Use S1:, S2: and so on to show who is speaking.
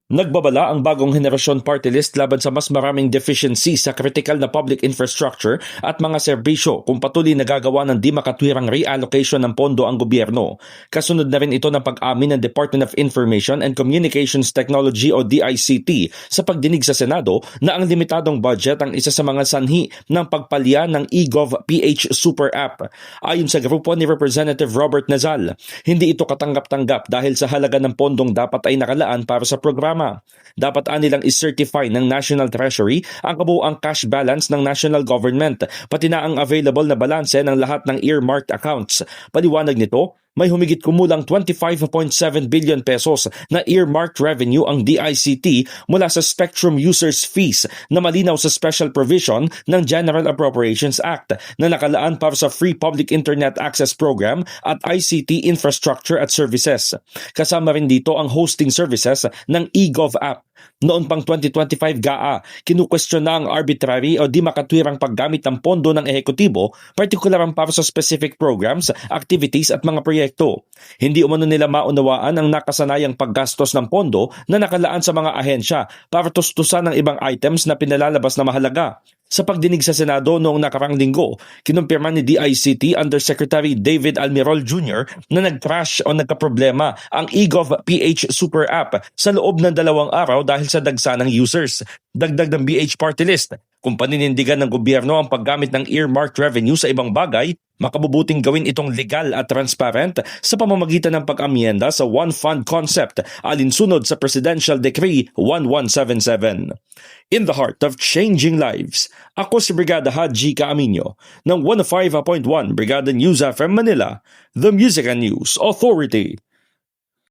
S1: Nagbabala ang bagong henerasyon party list laban sa mas maraming deficiency sa critical na public infrastructure at mga serbisyo kung patuloy nagagawa ng di makatwirang reallocation ng pondo ang gobyerno. Kasunod na rin ito ng pag-amin ng Department of Information and Communications Technology o DICT sa pagdinig sa Senado na ang limitadong budget ang isa sa mga sanhi ng pagpalya ng eGov PH Super App. Ayon sa grupo ni Representative Robert Nazal, hindi ito katanggap-tanggap dahil sa halaga ng pondong dapat ay nakalaan para sa programa. Dapat anilang is-certify ng National Treasury ang kabuuang cash balance ng national government, pati na ang available na balanse ng lahat ng earmarked accounts. Paliwanag nito, may humigit kumulang 25.7 billion pesos na earmarked revenue ang DICT mula sa spectrum users fees na malinaw sa special provision ng General Appropriations Act na nakalaan para sa Free Public Internet Access Program at ICT Infrastructure at Services. Kasama rin dito ang hosting services ng eGov app. Noon pang 2025 GAA, kinukwestiyon na ang arbitrary o di makatwirang paggamit ng pondo ng ehekutibo, partikularang para sa specific programs, activities at mga proyekto. Hindi umano nila maunawaan ang nakasanayang paggastos ng pondo na nakalaan sa mga ahensya para tustusan ng ibang items na pinalalabas na mahalaga. Sa pagdinig sa Senado noong nakarang linggo, kinumpirma ni DICT Undersecretary David Almirol Jr. na nag-crash o nagkaproblema ang eGov PH Super App sa loob ng 2 araw dahil sa dagsa ng users. Dagdag ng BH Party List, kung paninindigan ng gobyerno ang paggamit ng earmarked revenue sa ibang bagay, makabubuting gawin itong legal at transparent sa pamamagitan ng pag-amyenda sa One Fund concept alinsunod sa Presidential Decree 1177. In the heart of changing lives, ako si Brigada Haji Caaminio ng 105.1 Brigada News FM Manila, the Music and News Authority.